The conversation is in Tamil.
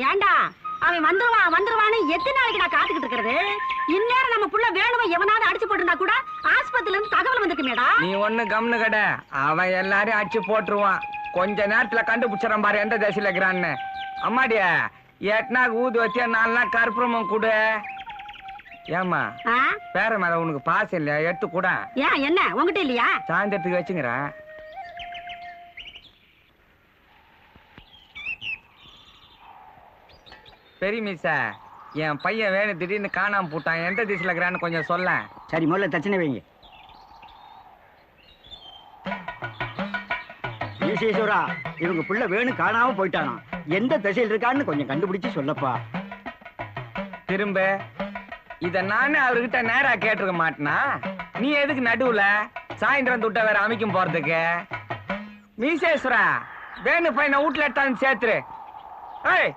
ஏண்டா அவன் வந்துருவான்னு எத்தனை நாளைக்கு நான் காத்துக்கிட்டு இருக்கிறது? இந்நேரம் நம்ம புள்ள வேணுமா எவனாவது அடிச்சு போட்டுருந்தா கூட ஆஸ்பத்திரில இருந்து தகவல் வந்துக்குமேடா. நீ ஒண்ணு கம்னு கட, அவன் எல்லாரையும் அடிச்சு போட்டுருவான். கொஞ்ச நேரத்துல கண்டுபிடிச்சிடறான் பாரு எந்த தேசியில இருக்கிறான்னு. அம்மாடியா 8 நாள் ஊது வச்சா 4 நாள் கற்பூரமும் கூட. ஏமா பேர மேல உனக்கு பாசம் இல்லையா? எடுத்து கூட. ஏன் என்ன உங்ககிட்ட இல்லையா? சாயந்தரத்துக்கு வச்சுங்கிற. பெரிய மீசா, என் பையன் வேணும் திடீர்னு காணாம போட்டான். எந்த திசையில இருக்கிறான்னு கொஞ்சம் சொல்ல. சரி, முதல்ல தச்சனை வைங்க. ஈசேஸ்வரா, இவங்க புள்ள வேணும் காணாம போயிட்டானா? எந்த திசையில் இருக்கான்னு கொஞ்சம் கண்டுபிடிச்சு சொல்லப்பா. திரும்ப இத நானே அவர்கிட்ட நேரா கேட்டிருக்க மாட்டேனா? நீ எதுக்கு நடுவுல சாயந்தரம் துட்ட வேற அமைக்கும் போறதுக்கு? மீசேஸ்வரா, வேணு பையனை வீட்டுல எடுத்தாந்து சேர்த்துரு. ஏய்